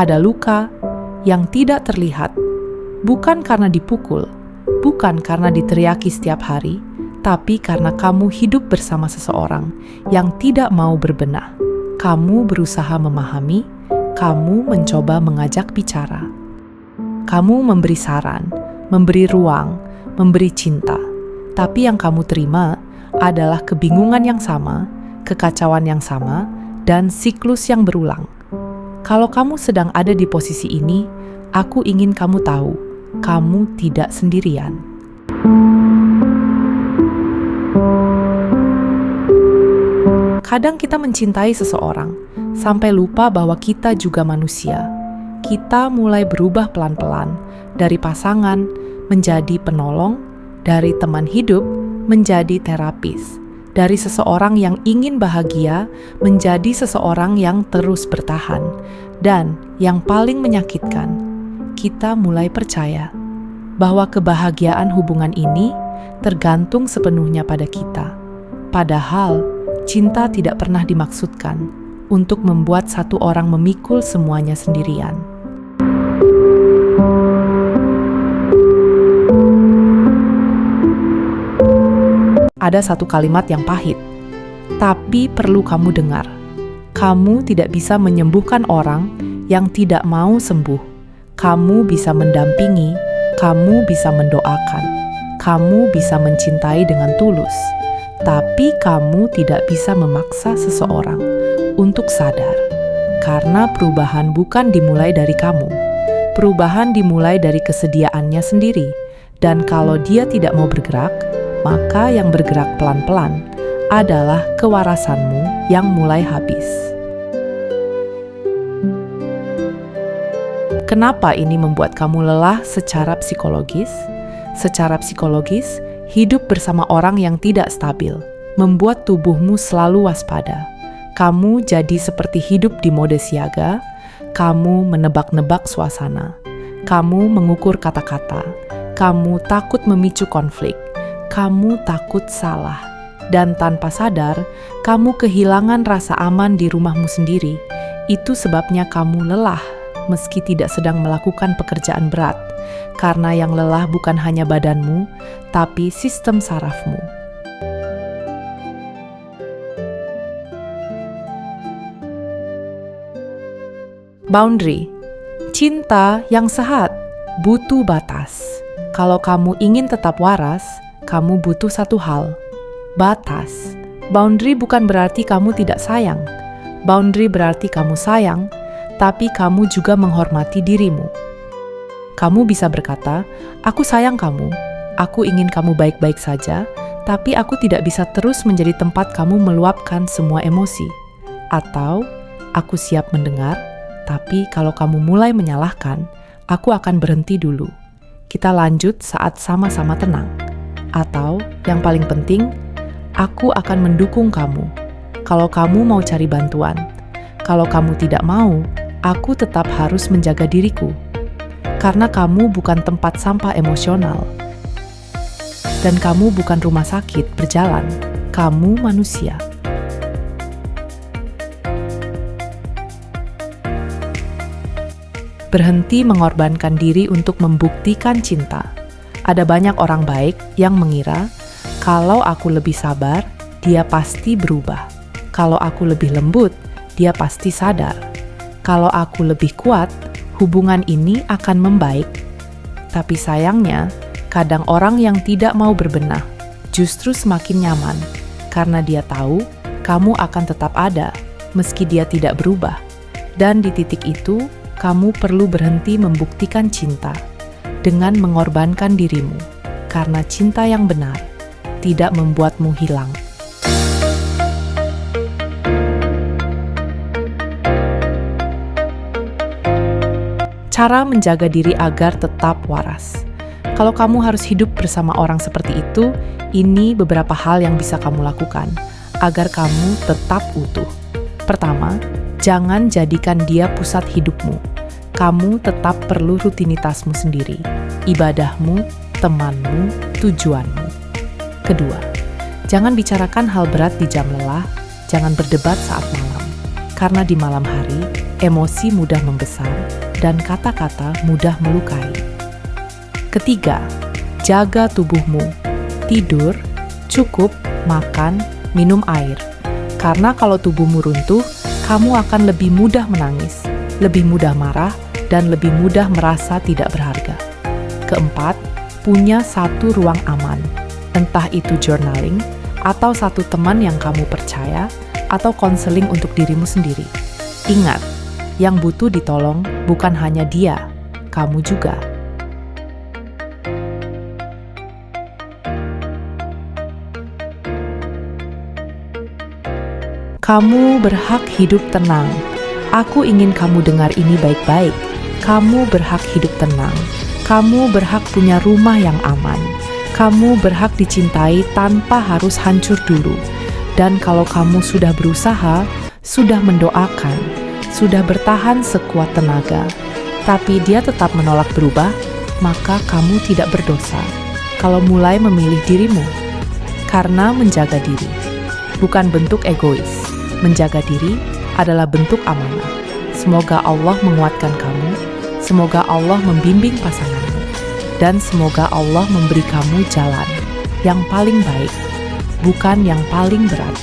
Ada luka yang tidak terlihat, bukan karena dipukul, bukan karena diteriaki setiap hari, tapi karena kamu hidup bersama seseorang yang tidak mau berbenah. Kamu berusaha memahami, kamu mencoba mengajak bicara. Kamu memberi saran, memberi ruang, memberi cinta. Tapi yang kamu terima adalah kebingungan yang sama, kekacauan yang sama, dan siklus yang berulang. Kalau kamu sedang ada di posisi ini, aku ingin kamu tahu, kamu tidak sendirian. Kadang kita mencintai seseorang, sampai lupa bahwa kita juga manusia. Kita mulai berubah pelan-pelan, dari pasangan menjadi penolong, dari teman hidup menjadi terapis, dari seseorang yang ingin bahagia menjadi seseorang yang terus bertahan. Dan yang paling menyakitkan, kita mulai percaya bahwa kebahagiaan hubungan ini tergantung sepenuhnya pada kita. Padahal, cinta tidak pernah dimaksudkan untuk membuat satu orang memikul semuanya sendirian. Ada satu kalimat yang pahit, tapi perlu kamu dengar. Kamu tidak bisa menyembuhkan orang yang tidak mau sembuh. Kamu bisa mendampingi, kamu bisa mendoakan, kamu bisa mencintai dengan tulus. Tapi kamu tidak bisa memaksa seseorang untuk sadar. Karena perubahan bukan dimulai dari kamu. Perubahan dimulai dari kesediaannya sendiri. Dan kalau dia tidak mau bergerak, maka yang bergerak pelan-pelan adalah kewarasanmu yang mulai habis. Kenapa ini membuat kamu lelah secara psikologis? Secara psikologis, hidup bersama orang yang tidak stabil membuat tubuhmu selalu waspada. Kamu jadi seperti hidup di mode siaga, kamu menebak-nebak suasana, kamu mengukur kata-kata, kamu takut memicu konflik, kamu takut salah, dan tanpa sadar, kamu kehilangan rasa aman di rumahmu sendiri. Itu sebabnya kamu lelah meski tidak sedang melakukan pekerjaan berat, karena yang lelah bukan hanya badanmu, tapi sistem sarafmu. Boundary. Cinta yang sehat butuh batas. Kalau kamu ingin tetap waras, kamu butuh satu hal, batas. Boundary bukan berarti kamu tidak sayang. Boundary berarti kamu sayang, tapi kamu juga menghormati dirimu. Kamu bisa berkata, aku sayang kamu, aku ingin kamu baik-baik saja, tapi aku tidak bisa terus menjadi tempat kamu meluapkan semua emosi. Atau, aku siap mendengar, tapi kalau kamu mulai menyalahkan, aku akan berhenti dulu. Kita lanjut saat sama-sama tenang. Atau, yang paling penting, aku akan mendukung kamu. Kalau kamu mau cari bantuan, kalau kamu tidak mau, aku tetap harus menjaga diriku. Karena kamu bukan tempat sampah emosional. Dan kamu bukan rumah sakit berjalan. Kamu manusia. Berhenti mengorbankan diri untuk membuktikan cinta. Ada banyak orang baik yang mengira, kalau aku lebih sabar, dia pasti berubah. Kalau aku lebih lembut, dia pasti sadar. Kalau aku lebih kuat, hubungan ini akan membaik. Tapi sayangnya, kadang orang yang tidak mau berbenah justru semakin nyaman karena dia tahu kamu akan tetap ada meski dia tidak berubah. Dan di titik itu, kamu perlu berhenti membuktikan cinta dengan mengorbankan dirimu karena cinta yang benar tidak membuatmu hilang. Cara menjaga diri agar tetap waras. Kalau kamu harus hidup bersama orang seperti itu, ini beberapa hal yang bisa kamu lakukan agar kamu tetap utuh. Pertama, jangan jadikan dia pusat hidupmu. Kamu tetap perlu rutinitasmu sendiri, ibadahmu, temanmu, tujuanmu. Kedua, jangan bicarakan hal berat di jam lelah, jangan berdebat saat malam. Karena di malam hari, emosi mudah membesar, dan kata-kata mudah melukai. Ketiga, jaga tubuhmu. Tidur, cukup, makan, minum air. Karena kalau tubuhmu runtuh, kamu akan lebih mudah menangis, lebih mudah marah, dan lebih mudah merasa tidak berharga. Keempat, punya satu ruang aman. Entah itu journaling, atau satu teman yang kamu percaya, atau konseling untuk dirimu sendiri. Ingat, yang butuh ditolong bukan hanya dia, kamu juga. Kamu berhak hidup tenang. Aku ingin kamu dengar ini baik-baik. Kamu berhak hidup tenang. Kamu berhak punya rumah yang aman. Kamu berhak dicintai tanpa harus hancur dulu. Dan kalau kamu sudah berusaha, sudah mendoakan, sudah bertahan sekuat tenaga, tapi dia tetap menolak berubah, maka kamu tidak berdosa kalau mulai memilih dirimu. Karena menjaga diri bukan bentuk egois. Menjaga diri adalah bentuk amanah. Semoga Allah menguatkan kamu, semoga Allah membimbing pasanganmu, dan semoga Allah memberi kamu jalan yang paling baik, bukan yang paling berat.